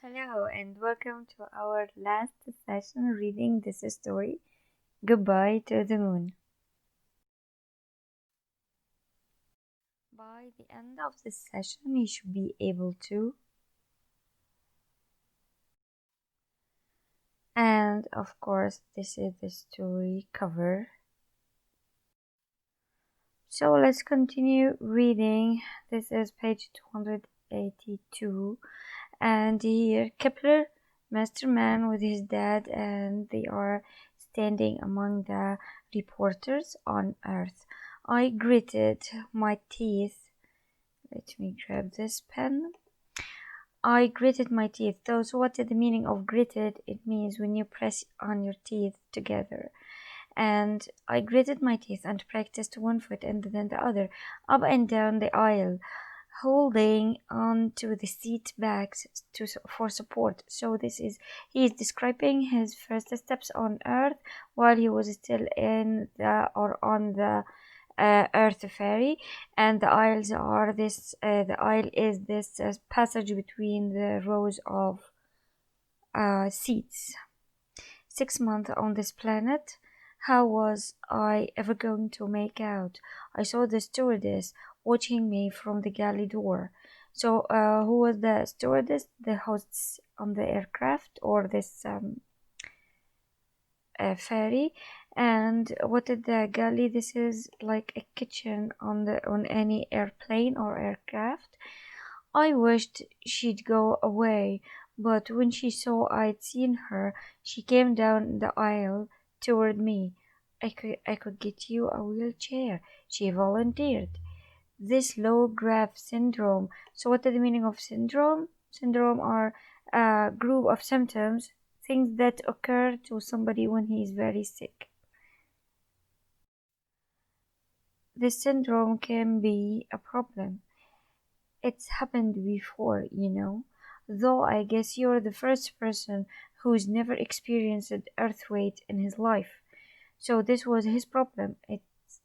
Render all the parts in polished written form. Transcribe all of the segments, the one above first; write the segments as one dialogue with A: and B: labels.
A: Hello and welcome to our last session reading this story, Goodbye to the Moon. By the end of this session, you should be able to. And of course, this is the story cover. So let's continue reading. This is page 282. And here, Kepler, masterman with his dad, and they are standing among the reporters on Earth. I gritted my teeth. Let me grab this pen. I gritted my teeth. So what is the meaning of gritted? It means when you press on your teeth together. And I gritted my teeth and practiced one foot and then the other, up and down the aisle, holding on to the seat backs for support. So he is describing his first steps on Earth while he was still on the Earth ferry, and the aisles are this. The aisle is this passage between the rows of seats. 6 months on this planet. How was I ever going to make out? I saw the stewardess watching me from the galley door. So, who was the stewardess? The hosts on the aircraft or this ferry? And what is the galley? This is like a kitchen on any airplane or aircraft. I wished she'd go away, but when she saw I'd seen her, she came down the aisle toward me. I could get you a wheelchair, she volunteered. This low graph syndrome. So what is the meaning of syndrome? Syndrome are a group of symptoms, things that occur to somebody when he is very sick. This syndrome can be a problem. It's happened before, though I guess you're the first person who's never experienced earth weight in his life. So this was his problem.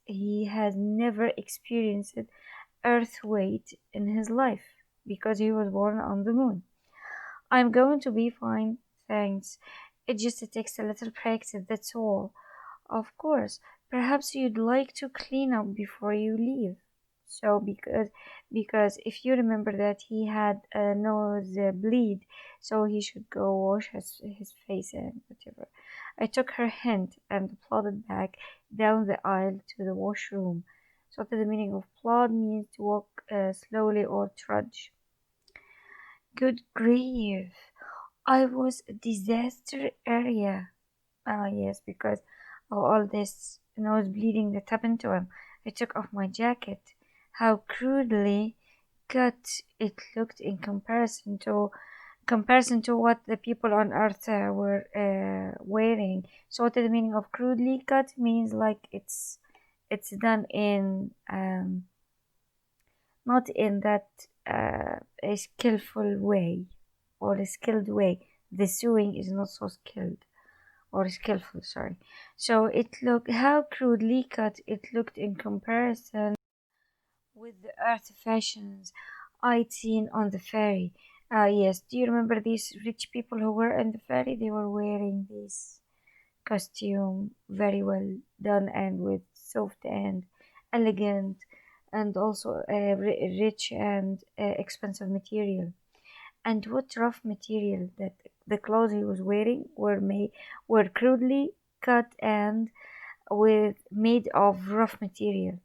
A: He has never experienced earth weight in his life because he was born on the moon. I'm going to be fine, thanks. It just takes a little practice, that's all. Of course, perhaps you'd like to clean up before you leave. So because if you remember that he had a nose bleed, so he should go wash his face and whatever. I took her hint and plodded back down the aisle to the washroom. So the meaning of plod means to walk slowly or trudge. Good grief! I was a disaster area. Ah, yes, because of all this nose bleeding that happened to him. I took off my jacket. How crudely cut it looked in comparison to what the people on Earth were wearing. So, what is the meaning of crudely cut? Means like it's done in not in that a skillful way or a skilled way. The sewing is not so skilled or skillful, sorry. So it looked how crudely cut it looked in comparison with the earth fashions I'd seen on the ferry. Yes, do you remember these rich people who were in the ferry? They were wearing this costume very well done and with soft and elegant and also rich and expensive material. And what rough material that the clothes he was wearing were crudely cut and made of rough material.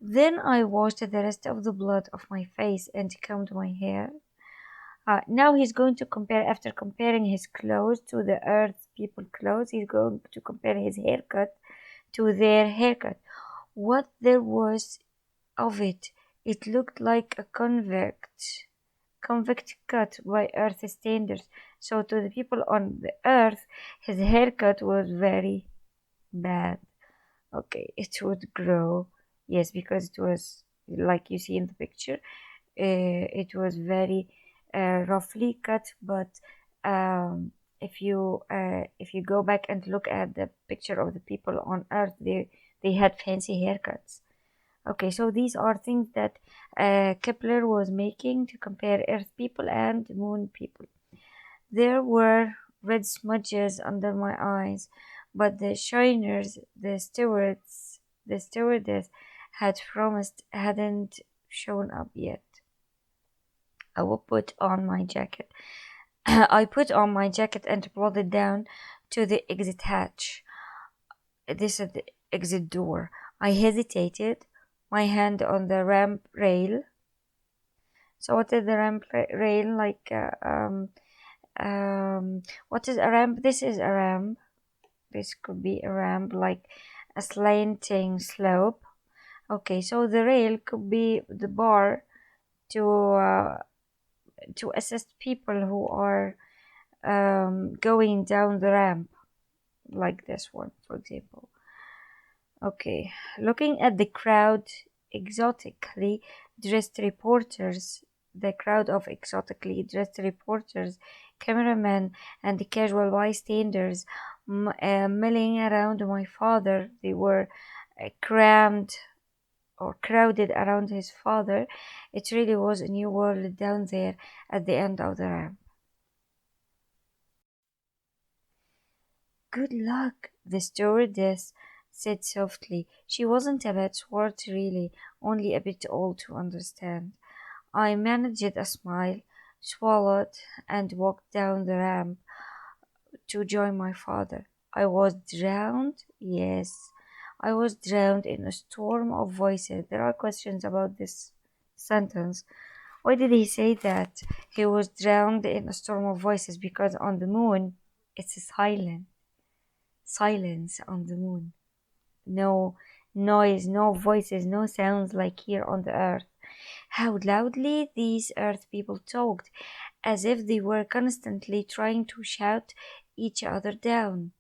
A: Then I washed the rest of the blood off my face and combed my hair. Now he's going to compare, after comparing his clothes to the earth people clothes, he's going to compare his haircut to their haircut. What there was of it, it looked like a convict cut by earth standards. So to the people on the earth, his haircut was very bad. Okay, it would grow. Yes, because it was like you see in the picture. It was very roughly cut, but if you go back and look at the picture of the people on Earth, they had fancy haircuts. Okay, so these are things that Kepler was making to compare Earth people and Moon people. There were red smudges under my eyes, but the shiners the stewardess had promised hadn't shown up yet. I will put on my jacket. I put on my jacket and plodded down to the exit hatch. This is the exit door. I hesitated, my hand on the ramp rail. So what is the rail like? What is a ramp? This is a ramp. This could be a ramp, like a slanting slope. Okay, so the rail could be the bar to uh, to assist people who are going down the ramp, like this one, for example. Okay, looking at the crowd, exotically dressed reporters, the crowd of exotically dressed reporters, cameramen, and the casual bystanders milling around my father. They were crammed or crowded around his father. It really was a new world down there at the end of the ramp. Good luck, the stewardess said softly. She wasn't a bit smart, really, only a bit old to understand. I managed a smile, swallowed, and walked down the ramp to join my father. I was drowned? Yes, I was drowned in a storm of voices. There are questions about this sentence. Why did he say that? He was drowned in a storm of voices because on the moon it's silent. Silence on the moon. No noise, no voices, no sounds like here on the earth. How loudly these earth people talked, as if they were constantly trying to shout each other down.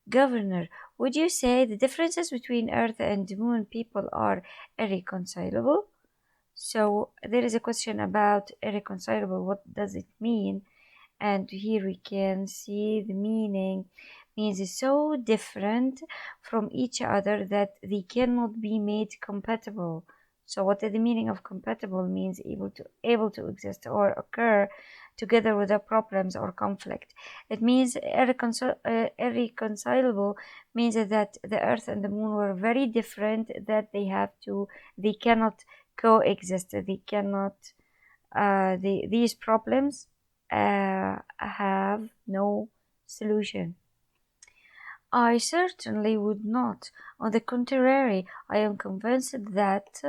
A: Governor, would you say the differences between earth and moon people are irreconcilable? So there is a question about irreconcilable. What does it mean? And here we can see the meaning means is so different from each other that they cannot be made compatible. So what is the meaning of compatible? Means able to exist or occur together without problems or conflict. It means irreconcilable means that the earth and the moon were very different, that they cannot coexist, they cannot these problems have no solution. I certainly would not. On the contrary, I am convinced that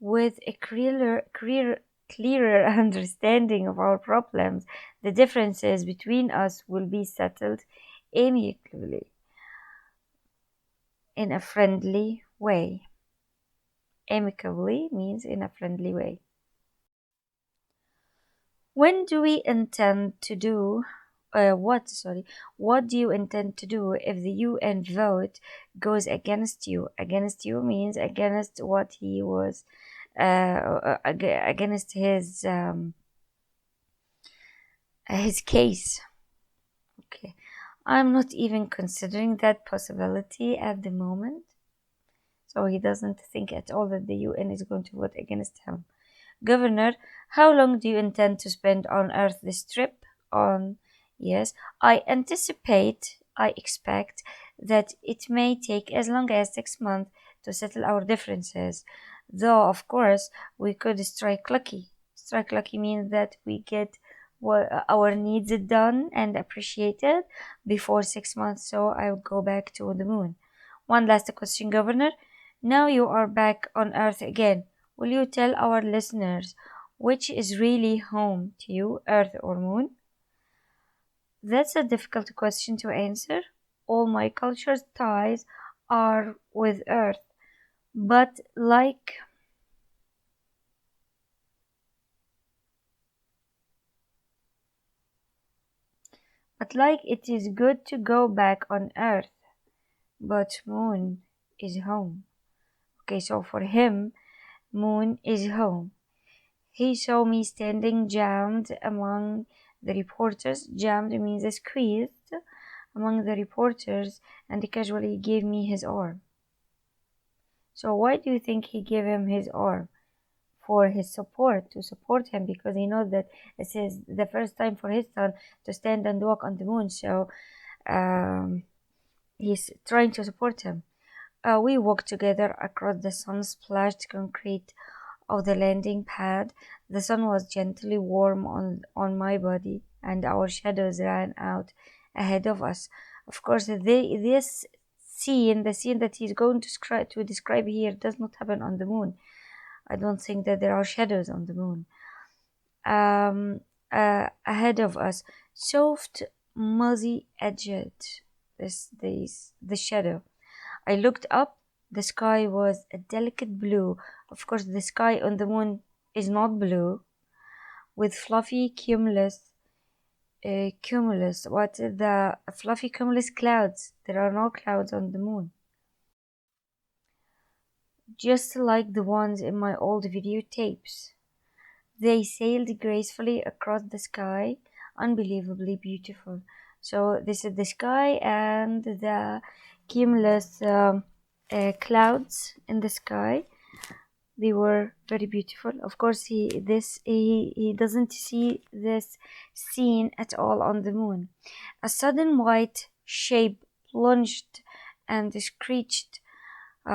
A: with a clearer understanding of our problems, the differences between us will be settled amicably in a friendly way. Amicably means in a friendly way. When do we intend to do what do you intend to do if the UN vote goes against you? Against you means against what he was against his case. Okay. I'm not even considering that possibility at the moment. So he doesn't think at all that the UN is going to vote against him. Governor, how long do you intend to spend on Earth this trip? Yes, I expect that it may take as long as 6 months to settle our differences. Though, of course, we could strike lucky. Strike lucky means that we get our needs done and appreciated before 6 months, so I'll go back to the moon. One last question, Governor. Now you are back on Earth again. Will you tell our listeners which is really home to you, Earth or Moon? That's a difficult question to answer. All my culture's ties are with Earth, but it is good to go back on Earth, but Moon is home. Okay, so for him, Moon is home. He saw me standing jammed among the reporters. Jammed means squeezed among the reporters, and he casually gave me his arm. So why do you think he gave him his arm? for his support, to support him, because he knows that this is the first time for his son to stand and walk on the moon. So he's trying to support him. We walked together across the sun-splashed concrete of the landing pad. The sun was gently warm on my body, and our shadows ran out ahead of us. Of course, this the scene that he's going to describe here, does not happen on the moon. I don't think that there are shadows on the moon. Ahead of us, soft, muzzy edged, the shadow. I looked up. The sky was a delicate blue. Of course, the sky on the moon is not blue, with fluffy fluffy cumulus clouds. There are no clouds on the moon, just like the ones in my old videotapes. They sailed gracefully across the sky, unbelievably beautiful. So this is the sky and the cumulus clouds in the sky. They were very beautiful. Of course, he doesn't see this scene at all on the moon. A sudden white shape plunged and screeched.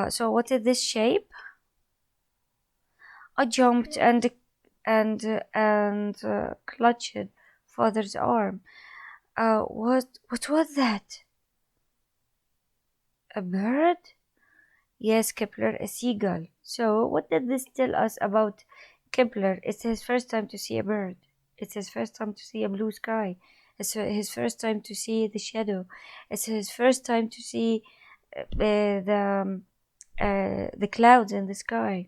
A: So what is this shape? I jumped and clutched father's arm. What was that? A bird? Yes, Kepler, a seagull. So, what did this tell us about Kepler? It's his first time to see a bird. It's his first time to see a blue sky. It's his first time to see the shadow. It's his first time to see the clouds in the sky.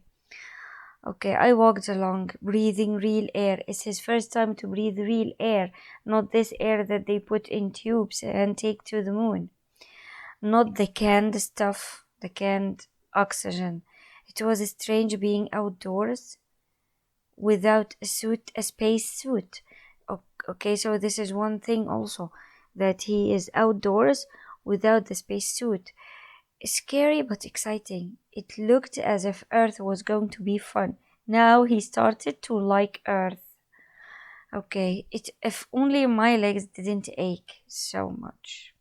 A: Okay, I walked along, breathing real air. It's his first time to breathe real air, not this air that they put in tubes and take to the moon. Not the canned stuff, the canned oxygen. It was strange being outdoors without a space suit. Okay, so this is one thing also, that he is outdoors without the space suit. Scary but exciting. It looked as if Earth was going to be fun. Now he started to like Earth. Okay, if only my legs didn't ache so much.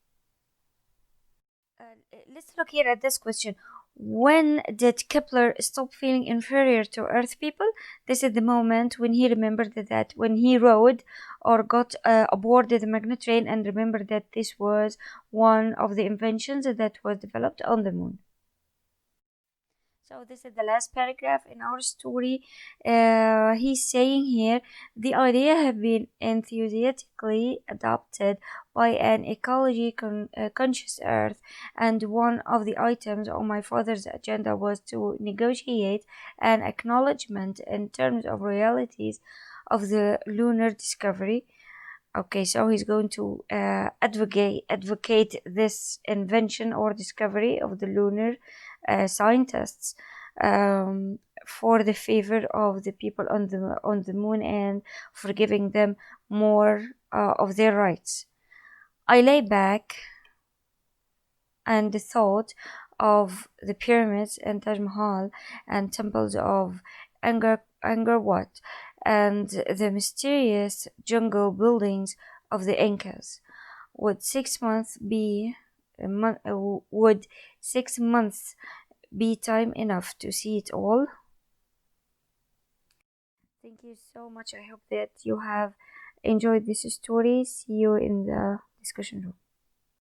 A: Let's look here at this question. When did Kepler stop feeling inferior to Earth people? This is the moment when he remembered that when he rode or got aboard the magnet train, and remembered that this was one of the inventions that was developed on the moon. So this is the last paragraph in our story. He's saying here, the idea have been enthusiastically adopted by an conscious Earth, and one of the items on my father's agenda was to negotiate an acknowledgement in terms of realities of the lunar discovery. Okay, so he's going to advocate this invention or discovery of the lunar scientists, for the favor of the people on the moon, and for giving them more of their rights. I lay back and thought of the pyramids and Taj Mahal and temples of Angkor Wat and the mysterious jungle buildings of the Incas. Would 6 months be would 6 months be time enough to see it all? Thank you so much. I hope that you have enjoyed this story. See you in the discussion room.